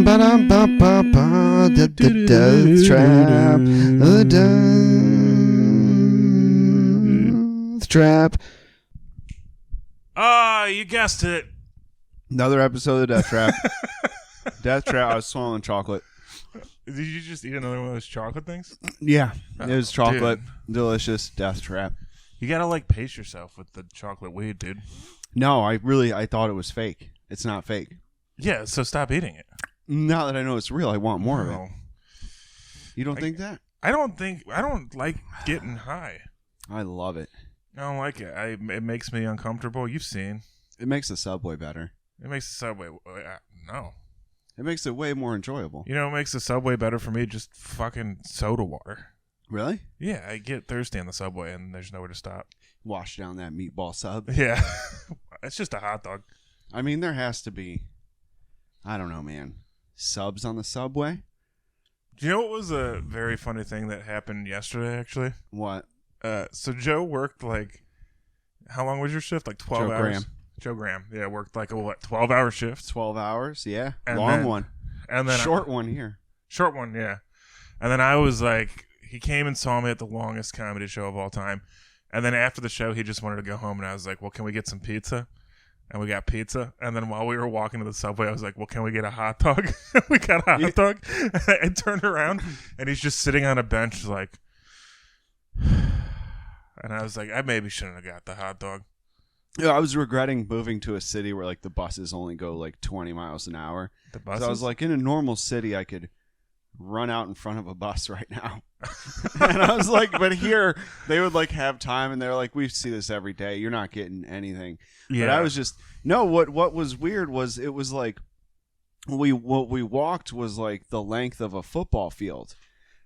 Ba-dum-ba-ba-ba, the death trap, the death trap. Ah, you guessed it. Another episode of Death Trap. Death Trap. I was swallowing chocolate. Did you just eat another one of those chocolate things? Yeah, it was chocolate. Dude. Delicious. Death Trap. You gotta like pace yourself with the chocolate weed, dude. No, I thought it was fake. It's not fake. Yeah, so stop eating it. Now that I know it's real, I want more of No. it. You don't think that? I don't like getting high. I love it. I don't like it. It makes me uncomfortable. You've seen. It makes the Subway better. It makes the Subway. No. It makes it way more enjoyable. You know what makes the Subway better for me? Just fucking soda water. Really? Yeah, I get thirsty on the Subway and there's nowhere to stop. Wash down that meatball sub. Yeah. It's just a hot dog. I mean, there has to be, I don't know, man, subs on the Subway? Do you know what was a very funny thing that happened yesterday, actually? What? So Joe worked how long was your shift? Like 12 Joe hours? Graham. Joe Graham. Yeah, worked like a 12-hour shift. 12 hours? Yeah. And Long then- one. And then Short one here. Short one, yeah. And then I was like, he came and saw me at the longest comedy show of all time. And then after the show, he just wanted to go home. And I was like, well, can we get some pizza? And we got pizza. And then while we were walking to the Subway, I was like, well, can we get a hot dog? We got a hot dog. I turned around, and he's just sitting on a bench like, and I was like, I maybe shouldn't have got the hot dog. Yeah, I was regretting moving to a city where like the buses only go like 20 miles an hour. The 'Cause buses? I was like, in a normal city, I could run out in front of a bus right now. And I was like, but here they would like have time, and they're like, we see this every day. You're not getting anything. yeah. But I was just no. What was weird was it was like what we walked was like the length of a football field,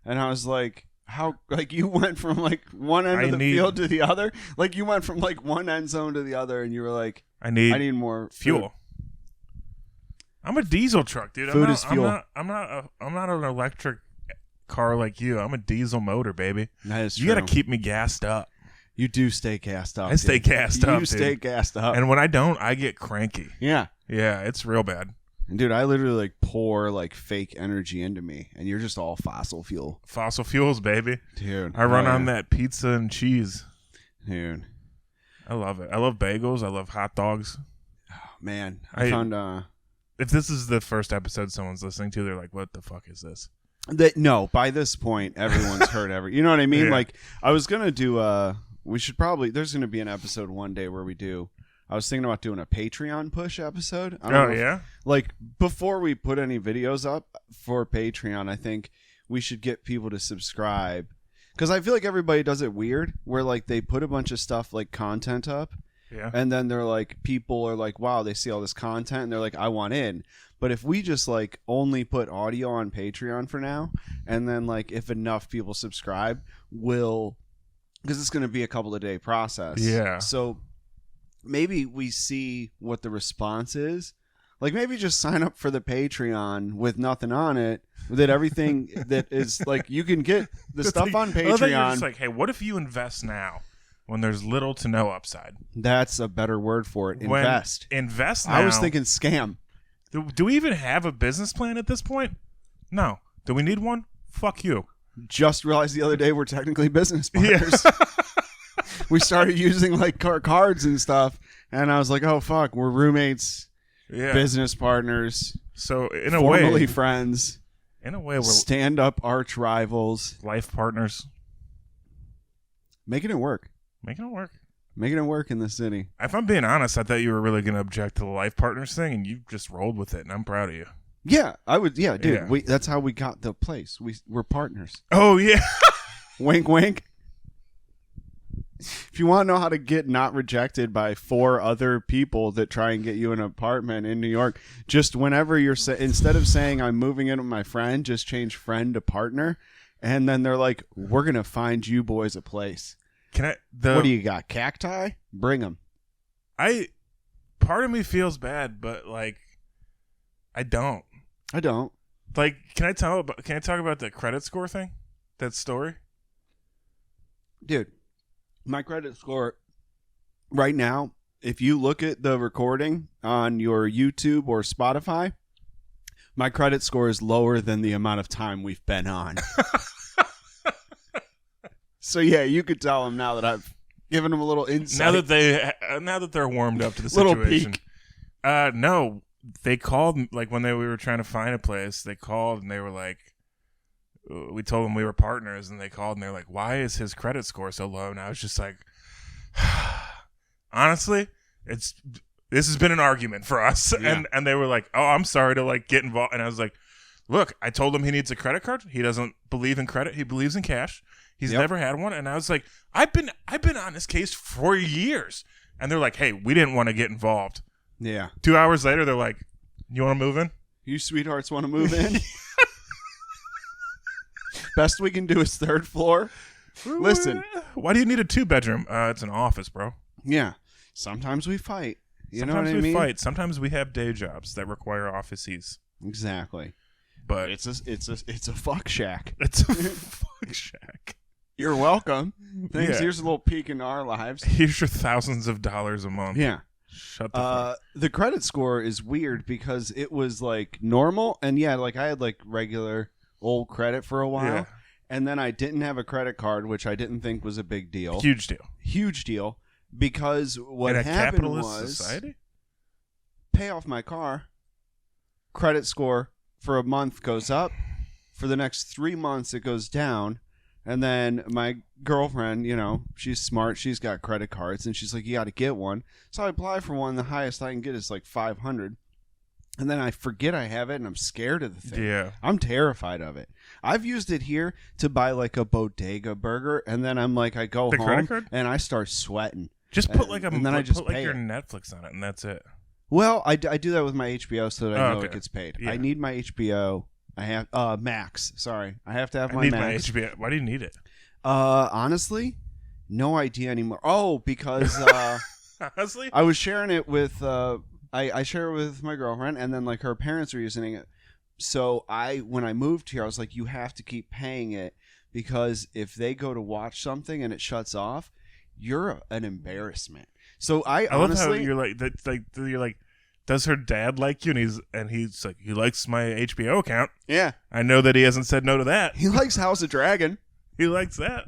and I was like, how like you went from like one end of the field to the other, like you went from like one end zone to the other, and you were like, I need more fuel. food. I'm a diesel truck, dude. Food is fuel. I'm not an electric car like you. I'm a diesel motor, baby. That is You true. got to keep me gassed up. You do stay gassed up. I stay dude. gassed up, You dude. stay gassed up. And when I don't, I get cranky. Yeah. Yeah, it's real bad. And dude, I literally like pour like fake energy into me, and you're just all fossil fuel. Fossil fuels, baby. Dude. I run oh, on yeah. that pizza and cheese. Dude. I love it. I love bagels. I love hot dogs. Man. I- I found If this is the first episode someone's listening to, they're like, what the fuck is this? no, by this point everyone's heard you know what I mean? Yeah. Like I was gonna do we should probably there's gonna be an episode one day where I was thinking about doing a Patreon push episode. I don't Oh, know if- yeah? like before we put any videos up for Patreon, I think we should get people to subscribe, because I feel like everybody does it weird where like they put a bunch of stuff like content up, Yeah. and then they're like, people are like, wow, they see all this content and they're like, I want in. But if we just like only put audio on Patreon for now, and then like if enough people subscribe, because it's going to be a couple of day process. Yeah. So maybe we see what the response is. Like maybe just sign up for the Patreon with nothing on it, that everything that is like you can get the stuff on I thought you were Patreon. just like, hey, what if you invest now when there's little to no upside? That's a better word for it. When- Invest. Invest now. I was thinking scam. Do we even have a business plan at this point? No. Do we need one? Fuck you. Just realized the other day we're technically business partners. We started using like cards and stuff, and I was like, oh fuck, we're roommates, Yeah. business partners, So in a formerly way, friends, we're stand-up arch rivals. life partners. Making it work. Making it work. Making it work in the city. If I'm being honest, I thought you were really going to object to the life partners thing, and you just rolled with it, and I'm proud of you. Yeah, I would. Yeah, dude. Yeah. That's how we got the place. We're partners. Oh, yeah. Wink, wink. If you want to know how to get not rejected by 4 other people that try and get you an apartment in New York, just whenever you're instead of saying I'm moving in with my friend, just change friend to partner, and then they're like, we're gonna find you boys a place. Can I? What do you got? Cacti? Bring them. Part of me feels bad, but like, I don't. I don't. Like, can I talk about the credit score thing? That story? Dude, my credit score right now if you look at the recording on your YouTube or Spotify, my credit score is lower than the amount of time we've been on. So yeah, you could tell them now that I've given them a little insight. Now that they're warmed up to the Little situation. peek. No, they called like when we were trying to find a place. They called and they were like, we told them we were partners, and they called and they're like, "Why is his credit score so low?" And I was just like, honestly, this has been an argument for us. Yeah. And they were like, "Oh, I'm sorry to like get involved." And I was like, "Look, I told him he needs a credit card. He doesn't believe in credit. He believes in cash. He's Yep. never had one." And I was like, I've been on this case for years. And they're like, "Hey, we didn't want to get involved." Yeah. 2 hours later, they're like, "You want to move in?" You sweethearts want to move in? Best we can do is third floor. Listen. Why do you need a 2-bedroom? It's an office, bro. Yeah. Sometimes we fight. You know Sometimes what I we mean? fight. Sometimes we have day jobs that require offices. Exactly. But It's a fuck shack. it's a fuck shack. You're welcome. Thanks. Yeah. Here's a little peek into our lives. Here's your thousands of dollars a month. Yeah. Shut the fuck. The credit score is weird because it was like normal, and yeah, like I had like regular old credit for a while, Yeah. and then I didn't have a credit card, which I didn't think was a big deal. Huge deal. Huge deal, because what In a happened capitalist was society? pay off my car, credit score for a month goes up, for the next 3 months it goes down. And then my girlfriend, you know, she's smart. She's got credit cards, and she's like, "You got to get one." So I apply for one. The highest I can get is like 500, and then I forget I have it, and I'm scared of the thing. Yeah. I'm terrified of it. I've used it here to buy like a bodega burger, and then I'm like, I go The home credit card? and I start sweating. Just put like a And then I just put like pay your it. Netflix on it, and that's it. Well, I do that with my HBO so that I Oh, know okay. it gets paid. Yeah. I need my HBO. I have Max. Sorry, I have to have I my need Max. my HBO. Why do you need it? Honestly, no idea anymore. Oh, because Honestly, I was sharing it with I share it with my girlfriend, and then like her parents are using it. So when I moved here, I was like, you have to keep paying it, because if they go to watch something and it shuts off, you're an embarrassment. So I love how honestly, you're like that. Like you're like, does her dad like you? And he's like, he likes my HBO account. yeah, I know that he hasn't said no to that. he likes House of Dragon. He likes that.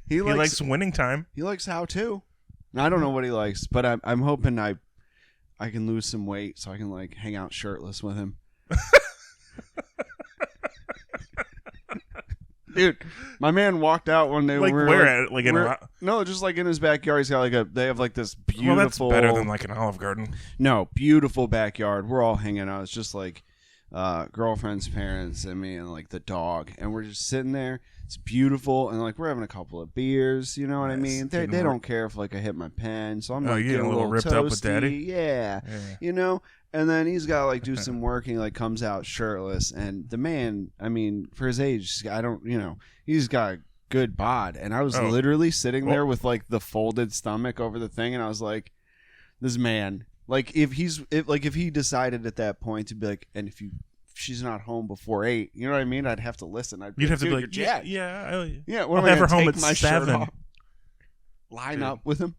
He He likes likes winning time. he likes How To. I don't know what he likes, but I'm hoping I can lose some weight so I can like hang out shirtless with him. Dude, my man walked out one day. Like when we were where like, at? Like in we're- no, just like in his backyard. He's got like they have like this well, that's beautiful. better than like an Olive Garden. No, beautiful backyard. We're all hanging out. It's just like girlfriend's parents and me and like the dog, and we're just sitting there. It's beautiful, and like we're having a couple of beers. You know what I Yes, mean? They getting don't care if like I hit my pen, so I'm Oh, like you getting getting a little ripped up with toasty. daddy? Yeah, Yeah. you know. And then he's got to like do some work, and he like comes out shirtless. And the man, I mean, for his age, I don't, you know, he's got a good bod. And I was Oh. literally sitting Well- there with like the folded stomach over the thing, and I was like, this man, like if he decided at that point to be like, and if she's not home before 8, you know what I mean? I'd have to listen. You'd have to be "Dude, like, you're yeah, jacked." yeah. What I'll am I have her gonna home take at my shirt 7. off? Line Dude. up with him.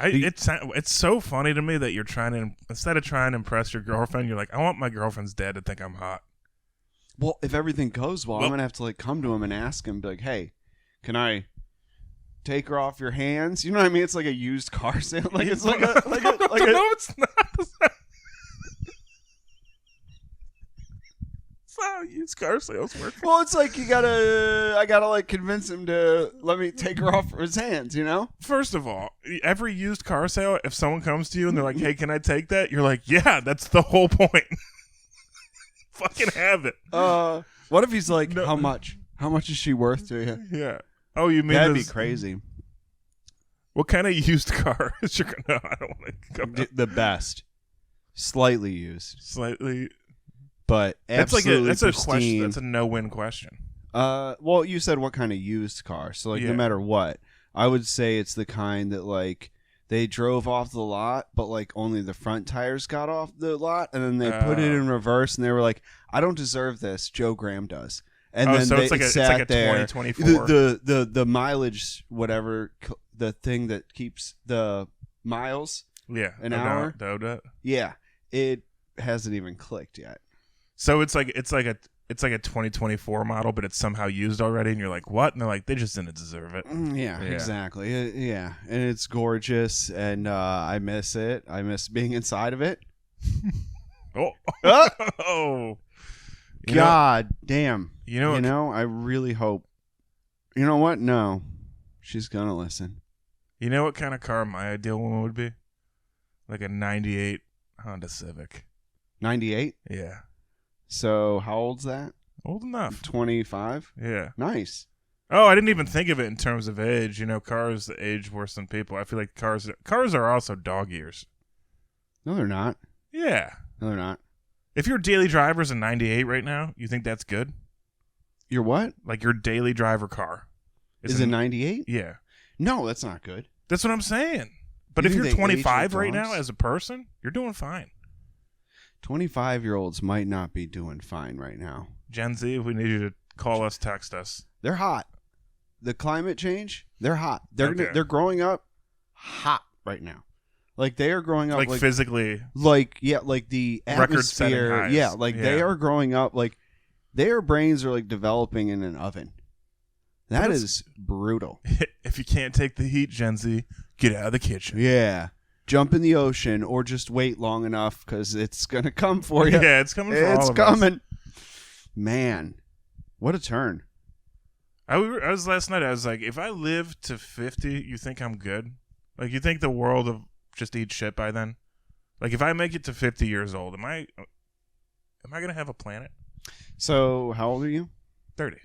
It's so funny to me that you're trying to, instead of trying to impress your girlfriend, you're like, I want my girlfriend's dad to think I'm hot. Well, if everything goes well, Well- I'm gonna have to like come to him and ask him, be like, "Hey, can I take her off your hands?" You know what I mean? It's like a used car sale. Like it's like a like a like a. No, it's not. That's not how used car sales work. Well, it's like I gotta like convince him to let me take her off his hands. You know? First of all, every used car sale, if someone comes to you and they're like, hey, can I take that? You're like, yeah, that's the whole point. Fucking have it. What if he's like, No. how much? How much is she worth to you? Yeah. Oh, you mean That'd be this- crazy. What kind of used car is your? No, I don't want to go The best, slightly used, slightly. but That's like absolutely that's a pristine. question. That's a no-win question. Well, you said what kind of used car, so like Yeah. no matter what, I would say it's the kind that like they drove off the lot, but like only the front tires got off the lot, and then they put it in reverse, and they were like, "I don't deserve this. Joe Graham does." And then so they it's like a sat there. 2024. The mileage, whatever, the thing that keeps the miles Yeah. an hour. The Yeah, it hasn't even clicked yet. So it's like a 2024 model, but it's somehow used already, and you're like, what? And they're like, they just didn't deserve it. Yeah, Yeah. exactly. Yeah, and it's gorgeous, and I miss it. I miss being inside of it. Oh, Ah! oh. God damn. You know, I really hope. You know what? No, she's gonna listen. You know what kind of car my ideal one would be? Like a '98 Honda Civic. 98. Yeah, So how old's that? old enough. 25. Yeah. Nice. Oh, I didn't even think of it in terms of age. You know, cars age worse than people. I feel like cars are also dog years. No, they're not. Yeah. No, they're not. If your daily driver's a '98 right now, you think that's good? Your what? Like your daily driver car Is it 98? Yeah. No, that's not good. That's what I'm saying. But You if think you're they age 25 like right now dogs? as a person, you're doing fine. 25-year-olds might not be doing fine right now. Gen Z, if we need you to call us, text us. They're hot. The climate change, they're hot. Okay. They're growing up hot right now. Like they are growing up Like physically. like the Record-setting atmosphere. highs. Yeah, like they Yeah. are growing up like their brains are like developing in an oven. That But it's- is brutal. If you can't take the heat, Gen Z, get out of the kitchen. Yeah. Jump in the ocean or just wait long enough because it's going to come for you. Yeah, it's coming for all It's of us. coming. Man, what a turn. I was last night, I was like, if I live to 50, you think I'm good? Like, you think the world will just eat shit by then? Like, if I make it to 50 years old, am I going to have a planet? So, how old are you? 30.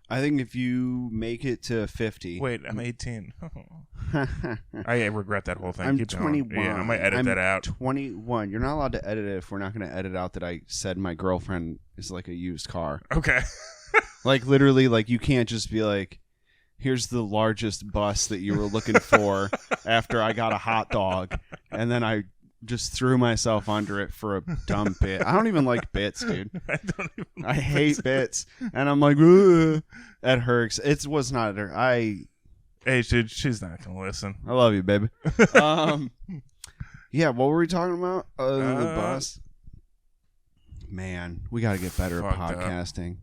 I think if you make it to 50. Wait, I'm 18. I regret that whole thing. I'm Keep going. 21. Yeah, I might edit I'm that out. 21. You're not allowed to edit it if we're not going to edit out that I said my girlfriend is like a used car. Okay. Like, literally, like, you can't just be like, here's the largest bus that you were looking for after I got a hot dog. And then I just threw myself under it for a dumb bit. I don't even like bits, dude. I don't even. I hate bits. And I'm like, ugh, that hurts. It was not her. I Hey, dude, she's not going to listen. love you, baby. Yeah, what were we talking about? The bus. Man, we got to get better at Fucked up. podcasting.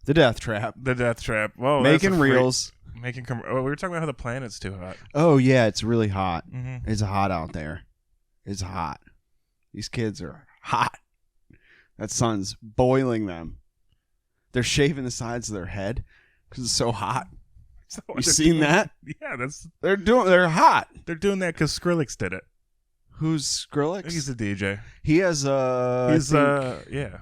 The Death Trap. The Death Trap. Whoa, Making that's a free- reels. we were talking about how the planet's too hot. Oh, yeah, it's really hot. Mm-hmm. It's hot out there. It's hot. These kids are hot. That sun's boiling them. They're shaving the sides of their head because it's so hot. So You seen that? Yeah, They're hot. they're doing that because Skrillex did it. Who's I think Skrillex? he's a DJ. He has a. He's yeah.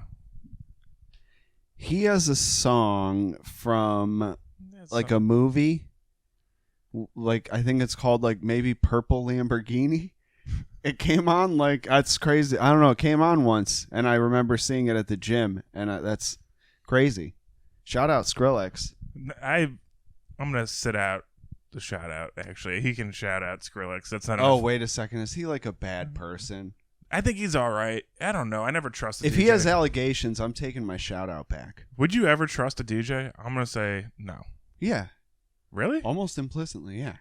He has a song from That's like a movie. Like I think it's called like maybe Purple Lamborghini. It came on like that's crazy. I don't know. It came on once, and I remember seeing it at the gym, and that's crazy. Shout out Skrillex. I'm gonna sit out the shout out. Actually, he can shout out Skrillex. That's not. Oh enough. wait a second. Is he like a bad person? I think he's all right. I don't know. I never trusted. If DJ. he has allegations, I'm taking my shout out back. Would you ever trust a DJ? I'm gonna say no. Yeah, Really? almost implicitly. Yeah.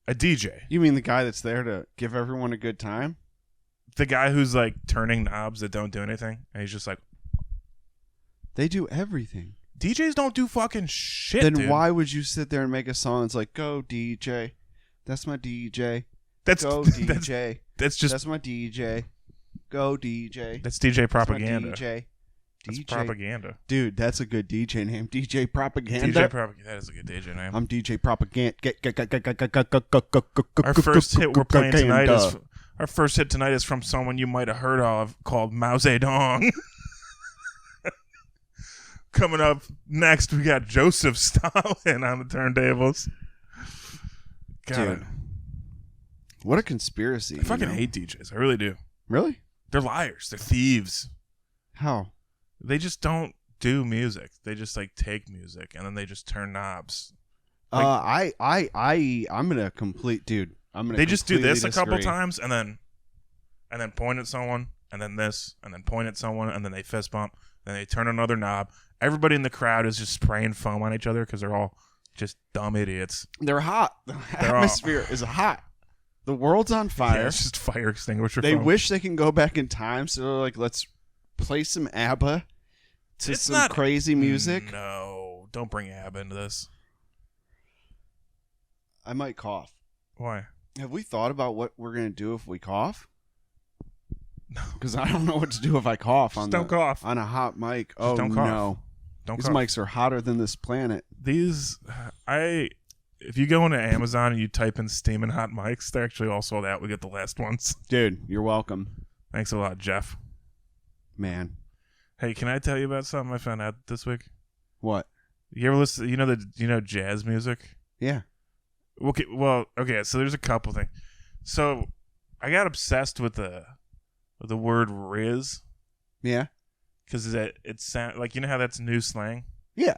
A DJ? You mean the guy that's there to give everyone a good time? The guy who's like turning knobs that don't do anything, and he's just like, They do everything. DJs don't do fucking shit. Then dude. why would you sit there and make a song that's like, go DJ? That's my DJ. That's Go that's DJ. that's just That's my DJ. Go DJ. that's DJ That's my propaganda. DJ. That's DJ. propaganda. Dude, that's a good DJ name. DJ Propaganda. DJ propaganda. That is a good DJ name. I'm DJ Propaganda. Our first hit we're playing tonight is from someone you might have heard of called Mao Zedong. Coming up next, we got Joseph Stalin on the turntables. God, Dude, what a conspiracy. I fucking hate DJs. I really do. Really? They're liars. They're thieves. How? They just don't do music. They just like take music and then they just turn knobs. I'm gonna complete, dude. I'm gonna. They just do this a couple disagree. times and then point at someone and then this and then point at someone and then they fist bump. Then they turn another knob. Everybody in the crowd is just spraying foam on each other because they're all just dumb idiots. They're hot. The They're all- atmosphere is hot. The world's on Yeah, fire. it's just fire extinguisher. They foam. wish they can go back in time, so they're like, let's play some ABBA to It's some not crazy music. No, don't bring ABBA into this. I might cough. Why? Have we thought about what we're gonna do if we cough? No. Because I don't know what to do if I cough Just don't cough. on a hot mic. Oh don't cough. no, Don't these cough. mics are hotter than this planet. If you go into Amazon and you type in steaming hot mics, they're actually all sold out. We get the last ones. Dude, you're welcome, Thanks a lot, Jeff. man. Hey, can I tell you about something I found out this week? What? You ever listen? You know jazz music? Yeah. Okay. Well, okay. So there's a couple things. So I got obsessed with the word "riz" Yeah. because it sound like, you know how that's new slang, Yeah.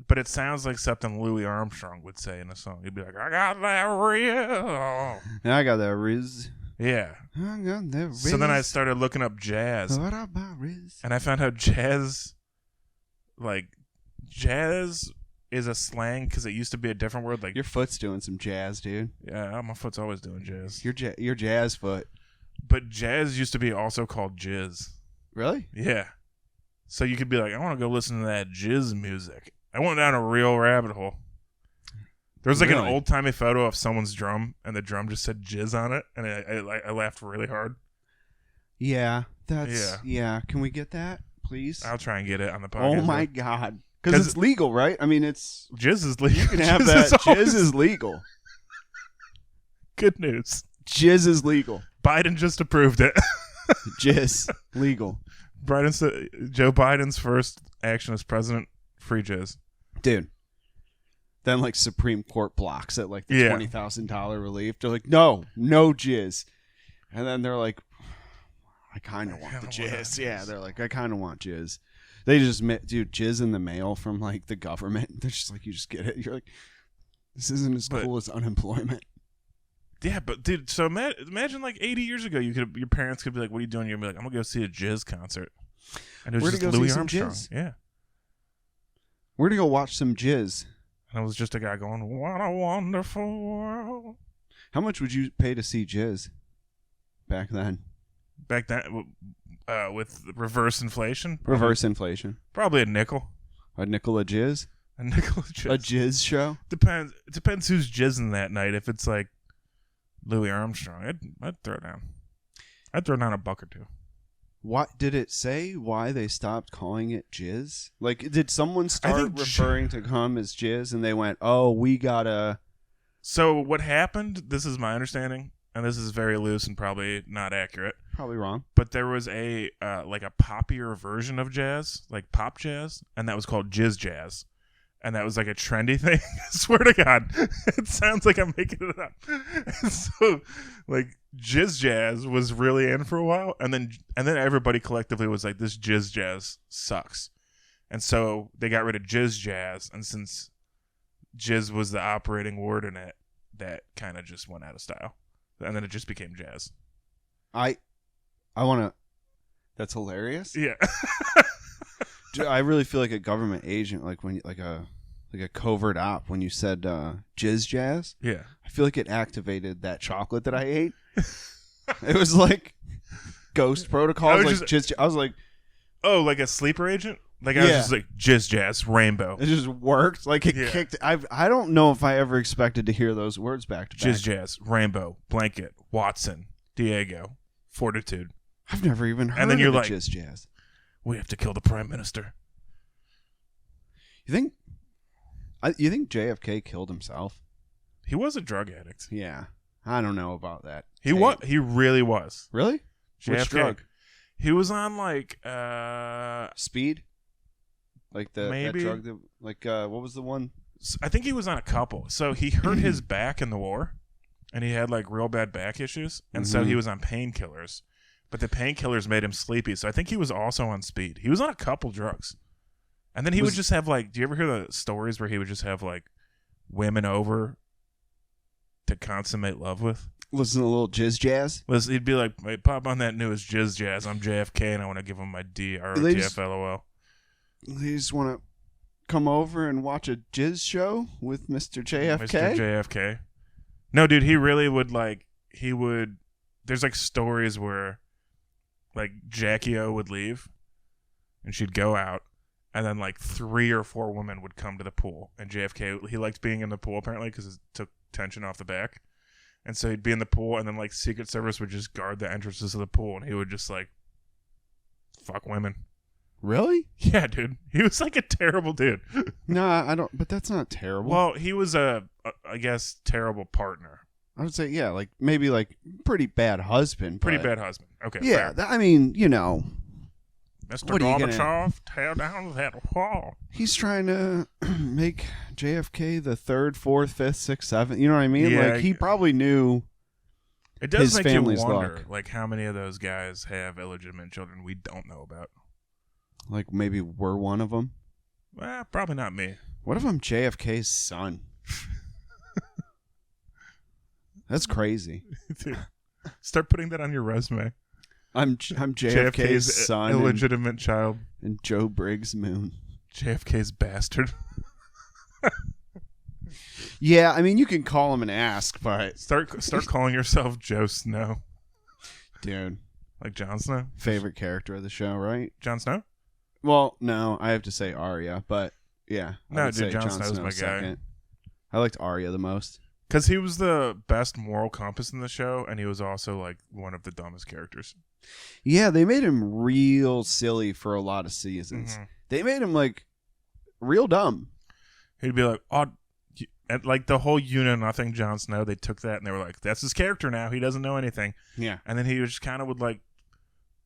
but it sounds like something Louis Armstrong would say in a song. He'd be like, "I got that riz." Now I got that Riz. Yeah. I got that Riz. So then I started looking up jazz, What about Riz? and I found out jazz is a slang because it used to be a different word. Like, Your foot's doing some jazz, dude. yeah, my foot's always doing jazz. Your jazz foot. But jazz used to be also called jizz. Really? Yeah. So you could be like, I want to go listen to that jizz music. I went down a real rabbit hole. There was like an Really? old timey photo of someone's drum, and the drum just said jizz on it, and I laughed really hard. Yeah. Yeah. Can we get that, please? I'll try and get it on the podcast. Oh my god. Because it's legal, right? I mean, it's Jizz is legal. you can have that. Jizz is legal. Good news. Jizz is legal. Biden just approved it. Jizz legal, Joe Biden's first action as president: free jizz. dude. Then like Supreme Court blocks it, like the Yeah. $20,000 relief. They're like, no jizz, and then they're like, I kind of want the jizz. Yeah, they're like, I kind of want jizz. They just dude, jizz in the mail from like the government. They're just like, you just get it. You're like, this isn't as cool as unemployment. Yeah, but dude, so imagine like 80 years ago, your parents could be like, "What are you doing?" You'd be like, "I'm gonna go see a jizz concert," and it was Where'd just you go see Louis some Armstrong. jizz? Yeah, Where to go watch some jizz? and it was just a guy going, "What a wonderful world." How much would you pay to see jizz back then? Back then, with reverse inflation, Reverse inflation. probably a nickel. A nickel a jizz? A nickel of jizz. A jizz show? Depends. It depends who's jizzing that night. If it's like Louis Armstrong, I'd throw down. I'd throw down a buck or two. What did it say? Why they stopped calling it jizz? Like, did someone start think referring to cum as jizz, and they went, "Oh, we gotta"? So what happened? This is my understanding, and this is very loose and probably not accurate. Probably wrong. But there was a like a poppier version of jazz, like pop jazz, and that was called jizz jazz. And that was like a trendy thing. I swear to God, it sounds like I'm making it up. And so, like, jizz jazz was really in for a while, and then everybody collectively was like, "This jizz jazz sucks," and so they got rid of jizz jazz. And since jizz was the operating word in it, that kind of just went out of style, and then it just became jazz. I want to. That's hilarious. Yeah. Dude, I really feel like a government agent, like when like a covert op when you said jizz jazz. Yeah. I feel like it activated that chocolate that I ate. It was like Ghost Protocol. I was Like just- jizz. I was like, Oh, like a sleeper agent? Like I was Yeah. just like jizz jazz rainbow. it just worked. Like it Yeah. kicked. I don't know if I ever expected to hear those words back to back. Jizz jazz rainbow blanket Watson Diego Fortitude. I've never even heard then you're of like- jizz jazz. We have to kill the prime minister. You think? You think JFK killed himself? He was a drug addict. Yeah, I don't know about that. He was. He really was. Really? Which JFK. drug? He was on like Speed? Like that Maybe. drug that, like what was the one? I think he was on a couple. So he hurt his back in the war, and he had like real bad back issues, and so Mhm. he was on painkillers. But the painkillers made him sleepy, so I think he was also on speed. He was on a couple drugs, and then he would just have like. Do you ever hear the stories where he would just have like women over to consummate love with? Listen to a little jizz jazz. Listen, he'd be like, "Hey, pop on that newest jizz jazz. I'm JFK, and I want to give him my DRTFLOL." They just want to come over and watch a jizz show with Mr. JFK. Mr. JFK. No, dude, he really would like. he would. There's like stories where, like Jackie O would leave, and she'd go out, and then like 3 or 4 women would come to the pool, and JFK he liked being in the pool apparently because it took tension off the back, and so he'd be in the pool, and then like Secret Service would just guard the entrances of the pool, and he would just like fuck women. Really? Yeah, dude. He was like a terrible dude. No, I don't. But that's not terrible. Well, he was I guess, terrible partner. I would say, yeah, like maybe like pretty bad husband. Pretty but- bad husband. Okay. Yeah, fair. I mean, you know, Mr. what are you gonna- Gorbachev, tear down that wall. he's trying to make JFK the 3rd, 4th, 5th, 6th, 7th. You know what I mean? Yeah, Like he probably knew. It does His make you family's wonder, luck. like, how many of those guys have illegitimate children we don't know about. Like maybe we're one of them. Well, probably not me. What if I'm JFK's son? That's crazy. Dude, start putting that on your resume. I'm JFK's son illegitimate child. and Joe Briggs' moon. JFK's bastard. Yeah, I mean you can call him and ask, but Start calling yourself Joe Snow. dude, Like Jon Snow? favorite character of the show, right? Jon Snow? Well, no, I have to say Arya, but yeah. I No, would dude, say Jon Snow's my guy. second. I liked Arya the most. Because he was the best moral compass in the show, and he was also, like, one of the dumbest characters. Yeah, they made him real silly for a lot of seasons. Mhm. They made him like real dumb. He'd be like, oh, and like the whole you know nothing Jon Snow, they took that and they were like, that's his character now. He doesn't know anything. Yeah. And then he just kind of would like,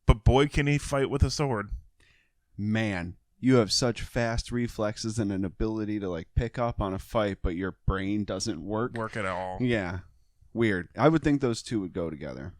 but boy, can he fight with a sword. Man, you have such fast reflexes and an ability to like pick up on a fight, but your brain doesn't work. Work at all. Yeah. Weird. I would think those two would go together.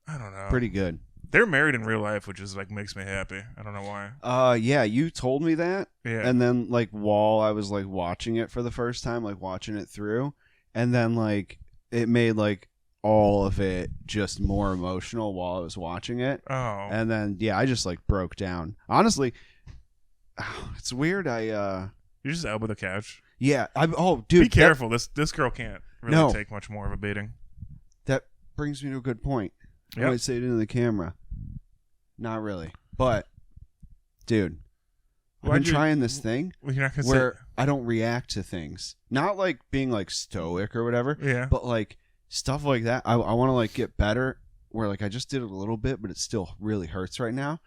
I don't know. Pretty good. They're married in real life, which is like makes me happy. I don't know why. Yeah, you told me that. Yeah. And then like while I was like watching it for the first time, like watching it through, and then like it made like all of it just more emotional while I was watching it. Oh. And then yeah, I just like broke down. Honestly, it's weird. You just elbow the couch. Yeah, dude, Be careful. This girl can't really No. take much more of a beating. That brings me to a good point. I Yep. might say it into the camera. Not really, but dude, I've Why'd been you- trying this thing Well, you're not gonna where I don't react to things. Not like being like stoic or whatever, say. Yeah. but like stuff like that. I want to like get better. Where like I just did it a little bit, but it still really hurts right now.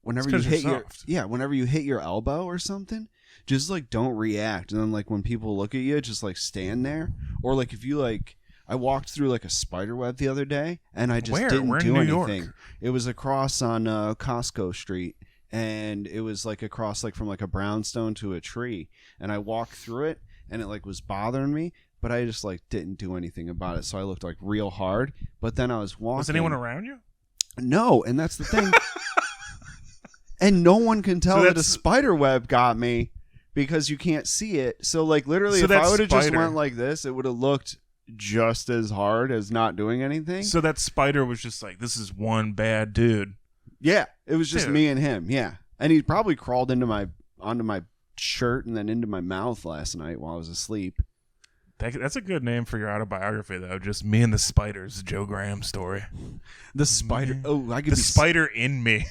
Whenever you It's 'cause hit you're your soft. whenever you hit your elbow or something, just like don't react. And then like when people look at you, just like stand there. Or like if you like, I walked through like a spider web the other day, and I just Where? didn't Where in do New anything. York? It was across on Costco Street, and it was like across like from like a brownstone to a tree, and I walked through it, and it like was bothering me, but I just like didn't do anything about it, so I looked like real hard. But then I was walking. Was anyone around you? No, and that's the thing. And no one can tell So that a that's- spider web got me because you can't see it. So like literally, So if I that would have just spider- went like this, it would have looked just as hard as not doing anything. So that spider was just like, this is one bad dude. Yeah, it was just Dude. me and him. Yeah, and he probably crawled onto my shirt and then into my mouth last night while I was asleep. That's a good name for your autobiography, though. Just me and the spiders, Joe Graham story. The spider. Oh, I could The be spider in me.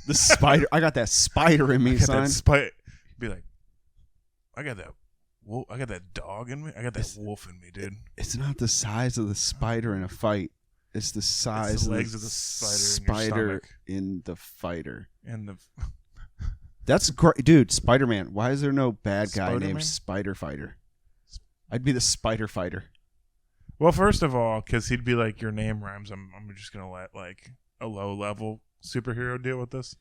The spider. I got that spider in me, I got son. that spider. Be like, I got that dog in me. I got that It's- wolf in me, dude. It's not the size of the spider in a fight. It's the size the of legs the of the spider in your stomach. in the fighter. And the That's great, dude. Spider-Man. Why is there no bad guy Spider-Man? named Spider Fighter? I'd be the Spider Fighter. well, first of all, because he'd be like, your name rhymes. I'm just gonna let like a low level superhero deal with this.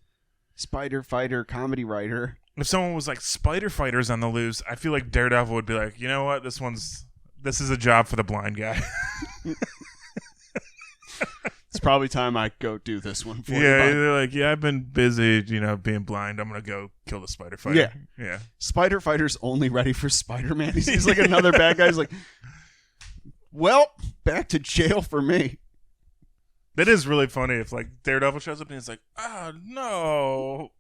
Spider Fighter, comedy writer. If someone was like Spider Fighters on the loose, I feel like Daredevil would be like, you know what, this is a job for the blind guy. It's probably time I go do this one for Yeah, you. they're like, yeah, I've been busy, being blind. I'm gonna go kill the Spider Fighter. Yeah. Spider Fighter's only ready for Spider-Man. He's like another bad guy. He's like, well, back to jail for me. That is really funny if like Daredevil shows up and he's like, oh no,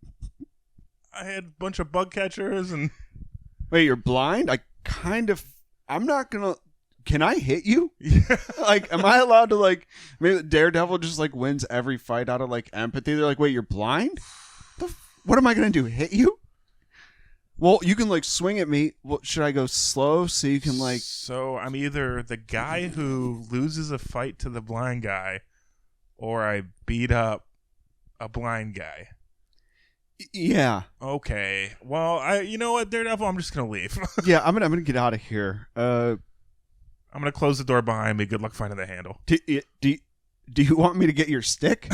I had a bunch of bug catchers and Wait, you're blind? I'm not gonna. can I hit you? Yeah. Like, am I allowed to, like, maybe Daredevil just, like, wins every fight out of, like, empathy? They're like, wait, you're blind? What am I going to do? Hit you? Well, you can, like, swing at me. Well, should I go slow so you can, like... So I'm either the guy who loses a fight to the blind guy, or I beat up a blind guy. Yeah. Okay. Well, you know what, Daredevil? I'm just gonna leave. Yeah, I'm gonna get out of here. I'm gonna close the door behind me. Good luck finding the handle. Do you want me to get your stick?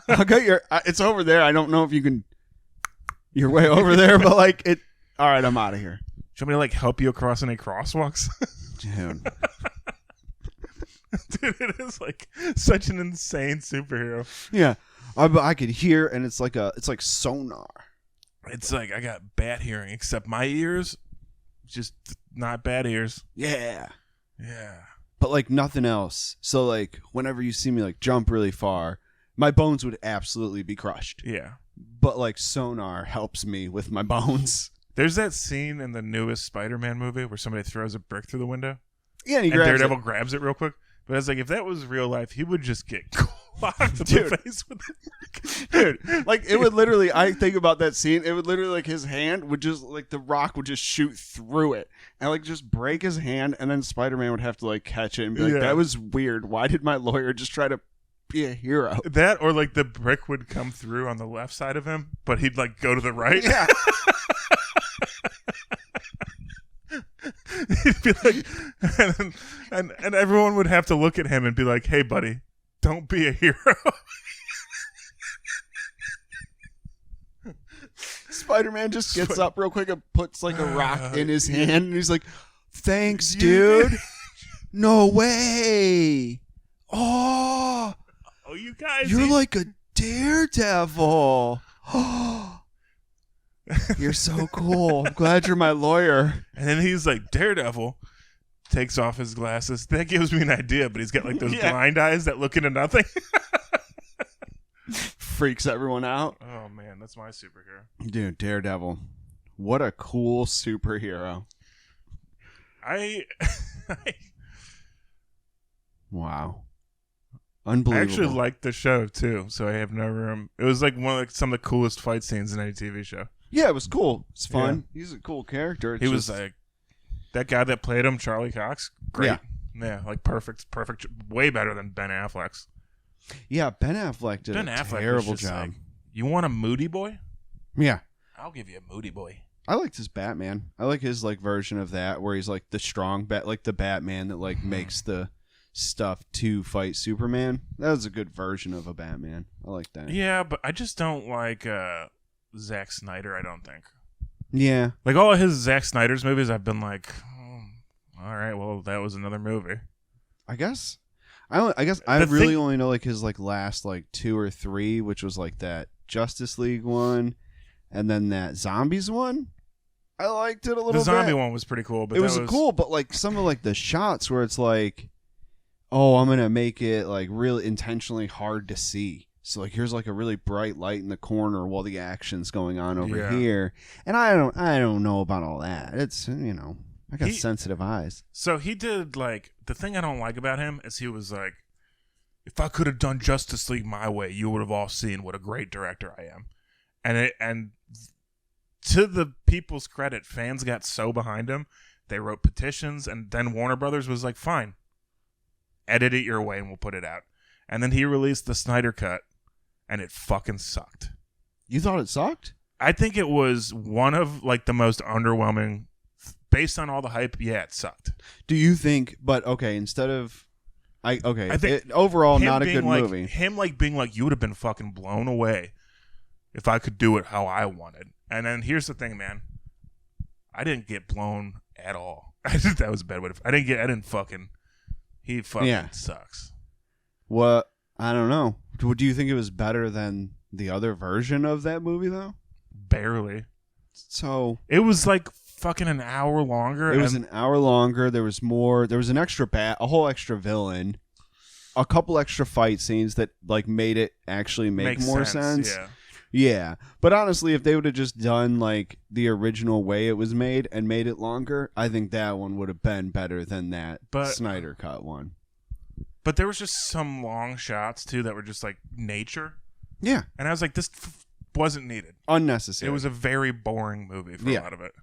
I'll get your... It's over there. I don't know if you can... You're way over there, but, like, it... All right, I'm out of here. Do you want me to, like, help you across any crosswalks? Dude. Dude, it is, like, such an insane superhero. Yeah. I could hear, and it's like sonar. It's like I got bad hearing, except my ears, just not bad ears. Yeah. Yeah. But, like, nothing else. So, like, whenever you see me, like, jump really far, my bones would absolutely be crushed. Yeah. But, like, sonar helps me with my bones. There's that scene in the newest Spider-Man movie where somebody throws a brick through the window. Yeah, and Daredevil grabs it real quick. But it's like, if that was real life, he would just get clocked in the face with the brick. Dude, like, it would literally, I think about that scene, it would literally, like, his hand would just, like, the rock would just shoot through it. And, like, just break his hand, and then Spider-Man would have to, like, catch it and be like, that was weird. Why did my lawyer just try to be a hero? That, or, like, the brick would come through on the left side of him, but he'd, like, go to the right. Yeah. He'd be like, and everyone would have to look at him and be like, hey, buddy, don't be a hero. Spider-Man just gets up real quick and puts, like, a rock in his hand, and he's like, thanks, You dude. did- No way. Oh, you guys. you're like a daredevil. You're so cool. I'm glad you're my lawyer. And then he's like, Daredevil takes off his glasses. That gives me an idea, but he's got like those blind eyes that look into nothing. Freaks everyone out. Oh, man, that's my superhero. Dude, Daredevil. What a cool superhero. Wow. I Unbelievable. actually liked the show, too, so I have no room. It was like one of some of the coolest fight scenes in any TV show. Yeah, it was cool. It's fun. He's a cool character. He was like, that guy that played him, Charlie Cox, great. Yeah, like perfect, way better than Ben Affleck's. Yeah, Ben Affleck did a terrible job. Like, you want a moody boy? Yeah. I'll give you a moody boy. I liked his Batman. I like his, like, version of that where he's like the strong like the Batman that, like, makes the stuff to fight Superman. That was a good version of a Batman. I like that. Yeah, but I just don't like Zack Snyder, I don't think. Yeah. Like all of his Zack Snyder's movies, I've been like, all right, well, that was another movie. I guess I really only know, like, his, like, last, like, 2 or 3, which was, like, that Justice League one and then that Zombies one. I liked it a little bit. The zombie one was pretty cool, but it was cool, but, like, some of, like, the shots where it's like, oh, I'm gonna make it, like, really intentionally hard to see. So, like, here's, like, a really bright light in the corner while the action's going on over here. And I don't know about all that. It's, you know, I got sensitive eyes. So he did, like, the thing I don't like about him is he was like, if I could have done Justice League my way, you would have all seen what a great director I am. And to the people's credit, fans got so behind him, they wrote petitions, and then Warner Brothers was like, fine, edit it your way and we'll put it out. And then he released the Snyder Cut, and it fucking sucked. You thought it sucked? I think it was one of, like, the most underwhelming, based on all the hype. Yeah, it sucked. Do you think, but okay, instead of, I think overall him not a being good like, movie. Him, like, being like, you would have been fucking blown away if I could do it how I wanted. And then here's the thing, man. I didn't get blown at all. That was a bad way he fucking sucks. What? I don't know. Do you think it was better than the other version of that movie, though? Barely. So it was like fucking an hour longer. It was an hour longer. There was more. There was an extra a whole extra villain, a couple extra fight scenes that, like, made it actually make more sense. Yeah. Yeah, but honestly, if they would have just done like the original way it was made and made it longer, I think that one would have been better than that Snyder cut one. But there was just some long shots too that were just like nature. Yeah, and I was like, this wasn't needed. Unnecessary. It was a very boring movie for a lot of it.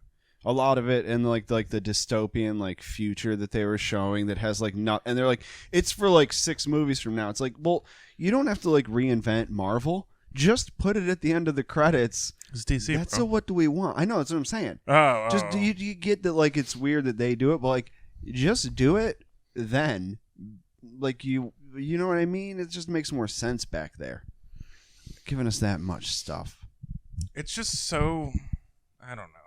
A lot of it, and like the dystopian like future that they were showing that has like not, and they're like, it's for like 6 movies from now. It's like, well, you don't have to like reinvent Marvel. Just put it at the end of the credits. It's DC. That's so. What do we want? I know that's what I'm saying. Oh, do you get that? Like, it's weird that they do it, but like, just do it then. Like you know what I mean? It just makes more sense back there, giving us that much stuff. It's just so, I don't know.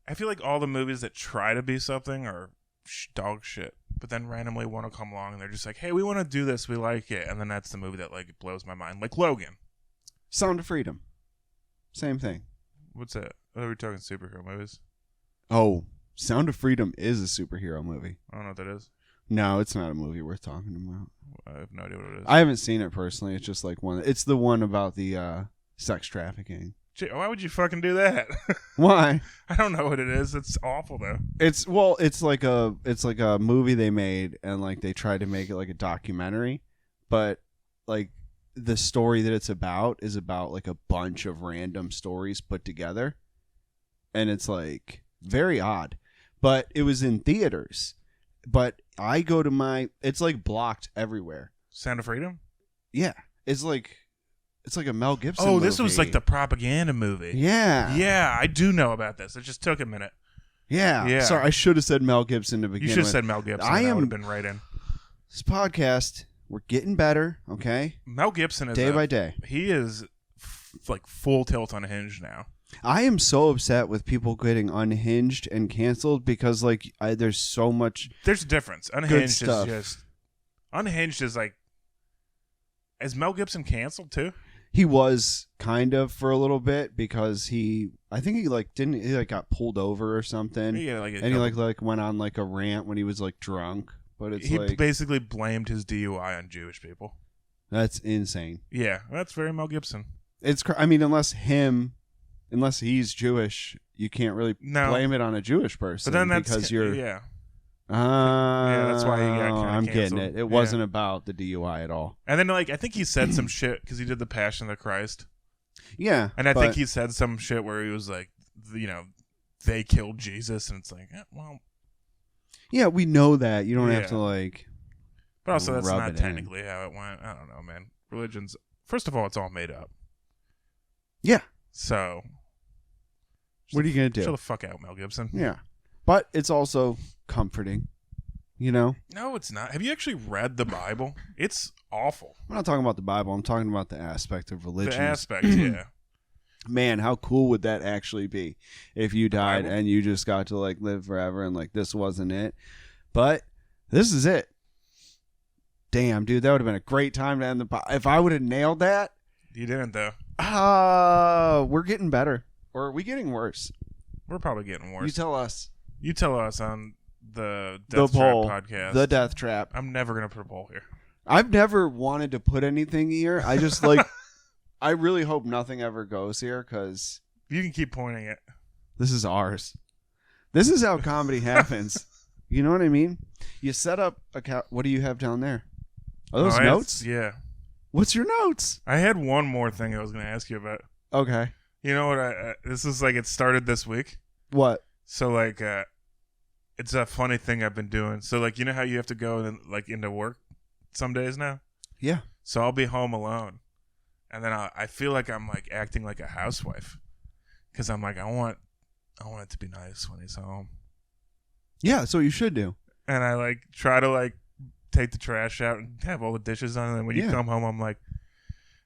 I feel like all the movies that try to be something are dog shit, but then randomly one will come along and they're just like, hey, we want to do this, we like it, and then that's the movie that like blows my mind, like Logan. Sound of Freedom, same thing. What's that? Are we talking superhero movies? Oh, Sound of Freedom is a superhero movie. I don't know what that is. No, it's not a movie worth talking about. I have no idea what it is. I haven't seen it personally. It's just like one. It's the one about the sex trafficking. Why would you fucking do that? Why? I don't know what it is. It's awful though. It's like a movie they made, and like they tried to make it like a documentary, but like the story that it's about is about like a bunch of random stories put together, and it's like very odd. But it was in theaters. But I go to it's like blocked everywhere. Sound of Freedom? Yeah, it's like a Mel Gibson. Oh, this movie. was like the propaganda movie. Yeah. Yeah, I do know about this. It just took a minute. Yeah. Sorry, I should have said Mel Gibson to begin with. You should have said Mel Gibson. That would have been right in. This podcast, we're getting better, okay? Mel Gibson is day by day. He is like full tilt Unhinged now. I am so upset with people getting Unhinged and canceled because like there's so much. There's a difference. Unhinged is just. Unhinged is like. Is Mel Gibson canceled too? He was kind of for a little bit because I think he got pulled over or something. Yeah, he like went on like a rant when he was like drunk. But he basically blamed his DUI on Jewish people. That's insane. Yeah, that's very Mel Gibson. I mean, unless he's Jewish, you can't really blame it on a Jewish person. But then that's because you're yeah. Yeah, that's why he got I'm canceled. getting it. It wasn't about the DUI at all. And then like I think he said some shit because he did the Passion of the Christ. Yeah, and I think he said some shit where he was like, they killed Jesus, and it's like, well, yeah, we know that. You don't have to like. But also, that's not technically how it went. I don't know, man. Religion's first of all, it's all made up. Yeah. So. What are you gonna do? Chill the fuck out, Mel Gibson. Yeah. But it's also comforting, No, it's not. Have you actually read the Bible? It's awful. I'm not talking about the Bible. I'm talking about the aspect of religion. The aspect, yeah. Man, how cool would that actually be if you died and you just got to like live forever and like this wasn't it? But this is it. Damn, dude, that would have been a great time to end the if I would have nailed that. You didn't though. We're getting better. Or are we getting worse? We're probably getting worse. You tell us. You tell us on the Death Trap podcast. The Death Trap. I'm never going to put a poll here. I've never wanted to put anything here. I just like, I really hope nothing ever goes here because. You can keep pointing it. This is ours. This is how comedy happens. You know what I mean? You set up what do you have down there? Are those notes? Yeah. What's your notes? I had one more thing I was going to ask you about. Okay. You know what? This is like it started this week. What? So like, it's a funny thing I've been doing. So like, you know how you have to go and like into work some days now? Yeah. So I'll be home alone, and then I feel like I'm like acting like a housewife, because I'm like I want it to be nice when he's home. Yeah, that's what you should do. And I like try to like take the trash out and have all the dishes on, and then when you come home, I'm like,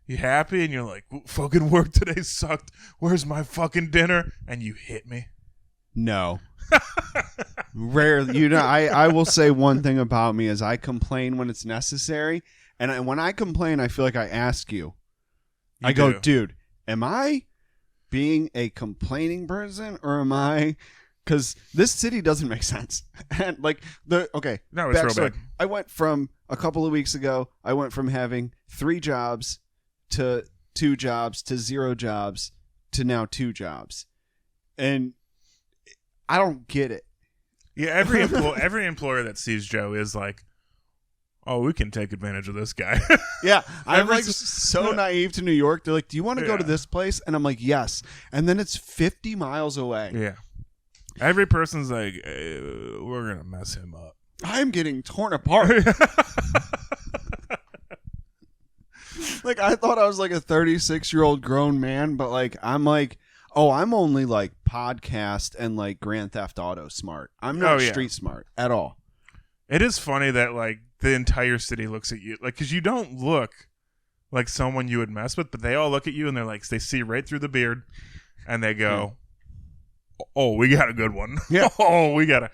you happy? And you're like, fucking work today sucked. Where's my fucking dinner? And you hit me. No. Rarely. I will say one thing about me is I complain when it's necessary. And when I complain, I feel like I ask you. I go, dude, am I being a complaining person or am I... Because this city doesn't make sense. And like, no, it's real bad. I went from a couple of weeks ago, I went from having 3 jobs to 2 jobs to 0 jobs to now 2 jobs. And I don't get it. Yeah, every employer that sees Joe is like, oh, we can take advantage of this guy. Yeah, I'm Every like so naive to New York. They're like, do you want to go to this place? And I'm like, yes. And then it's 50 miles away. Yeah. Every person's like, we're going to mess him up. I'm getting torn apart. Like, I thought I was like a 36-year-old grown man, but like, I'm like, oh, I'm only like podcast and like Grand Theft Auto smart. I'm not street smart at all. It is funny that like the entire city looks at you, like, because you don't look like someone you would mess with, but they all look at you and they're like, they see right through the beard and they go, oh, we got a good one. Yeah. Oh, we got a,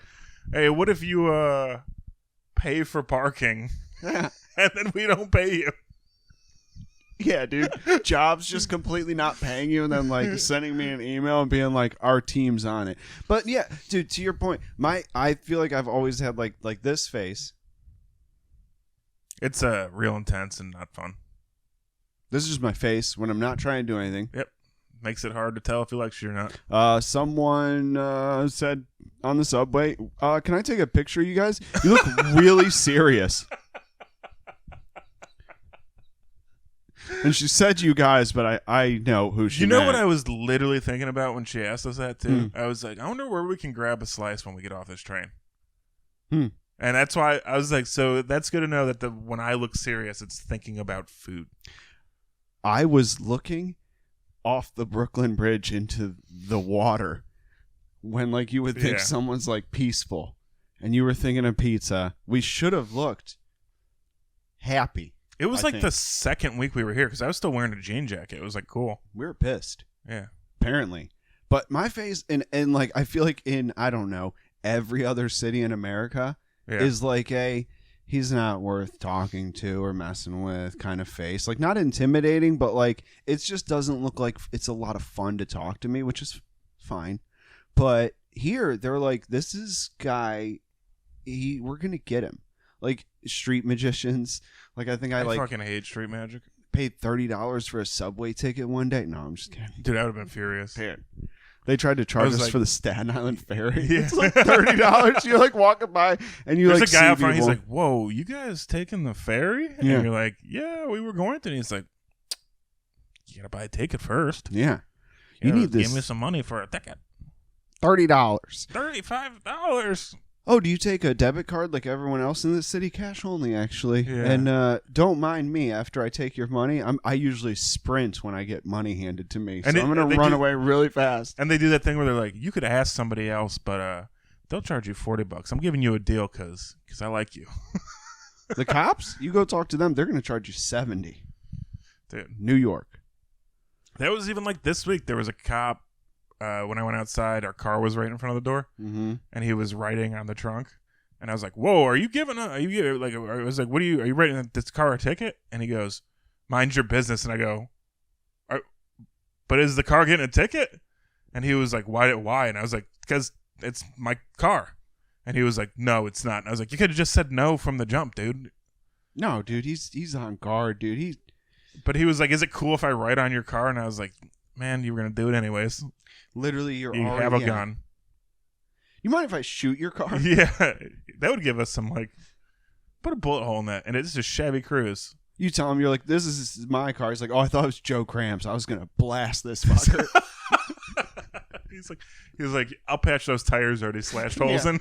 hey, what if you pay for parking Yeah. and then we don't pay you? Yeah, dude. Jobs just completely not paying you and then like sending me an email and being like, our team's on it. But yeah, dude, to your point, I feel like I've always had like this face. It's real intense and not fun. This is just my face when I'm not trying to do anything. Yep. Makes it hard to tell if he likes you or not. Someone said on the subway, can I take a picture of you guys? You look really serious. And she said you guys, but I know who she You know meant. what I was literally thinking about when she asked us that too? I was like, I wonder where we can grab a slice when we get off this train. And that's why I was like, so that's good to know that when I look serious, it's thinking about food. I was looking off the Brooklyn Bridge into the water when like you would think someone's like peaceful and you were thinking of pizza. We should have looked happy. It was the second week we were here because I was still wearing a jean jacket. It was like cool. We were pissed. Yeah. Apparently. But my face and like I feel like in, I don't know, every other city in America is like he's not worth talking to or messing with kind of face. Like not intimidating, but like it just doesn't look like it's a lot of fun to talk to me, which is fine. But here they're like, this is guy, we're gonna get him. Like street magicians. Like I think I fucking hate street magic. Paid $30 for a subway ticket one day. No, I'm just kidding. Dude, I would have been furious. Dude. They tried to charge us like, for the Staten Island ferry. Yeah. It's like $30. You're like walking by and you There's like a guy see out front. people. He's like, "Whoa, you guys taking the ferry?" And you're like, "Yeah, we were going to." And he's like, "You gotta buy a ticket first. Yeah, you need this. Give me some money for a ticket. $30. $35. Oh, do you take a debit card like everyone else in the city? Cash only, actually. Yeah. And don't mind me. After I take your money, I usually sprint when I get money handed to me. So I'm going to run away really fast. And they do that thing where they're like, you could ask somebody else, but they'll charge you $40. I'm giving you a deal because I like you. The cops? You go talk to them. They're going to charge you $70. Dude. New York. That was even like this week. There was a cop. When I went outside, our car was right in front of the door, and he was writing on the trunk, and I was like, "Whoa, are you giving? I was like, "What are you writing this car a ticket?" And he goes, "Mind your business." And I go, "But is the car getting a ticket?" And he was like, "Why? And I was like, "Because it's my car." And he was like, "No, it's not." And I was like, "You could have just said no from the jump, dude." No, dude, he's on guard, dude. But he was like, "Is it cool if I write on your car?" And I was like, "Man, you were gonna do it anyways." Literally, you have a gun. You mind if I shoot your car? Yeah, that would give us some like, put a bullet hole in that, and it's just a Chevy Cruze. You tell him, you're like, this is my car. He's like, oh, I thought it was Joe Cramps. I was gonna blast this fucker. He's like, I'll patch those tires already slashed holes in.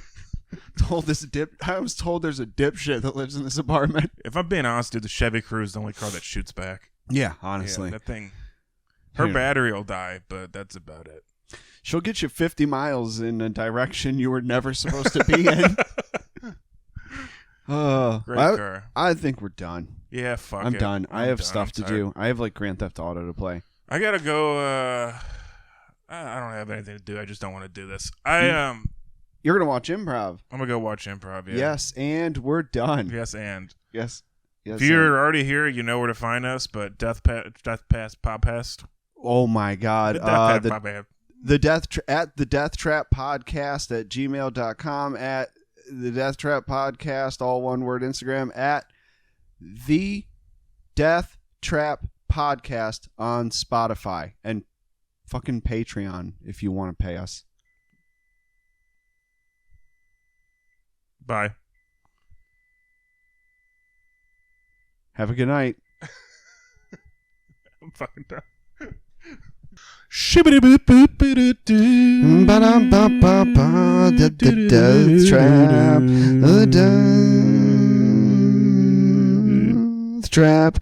I was told there's a dipshit that lives in this apartment. If I'm being honest, dude, the Chevy Cruze is the only car that shoots back. Yeah, honestly, that thing. Her battery will die, but that's about it. She'll get you 50 miles in a direction you were never supposed to be in. Great car. I think we're done. Yeah, fuck it. I'm done. I have stuff to tired. do. I have like Grand Theft Auto to play. I gotta go. I don't have anything to do. I just don't want to do this. You're gonna watch improv. I'm gonna go watch improv. Yeah. Yes, and we're done. Yes, and yes. If you're already here, you know where to find us. But Death Pass Podcast. Oh my God! The Death Trap Podcast at gmail.com, at the Death Trap Podcast, all one word, Instagram at the Death Trap podcast on Spotify and fucking Patreon if you want to pay us. Bye. Have a good night. I'm fucking done. Ba-da-ba-ba-ba, the death trap, the death trap.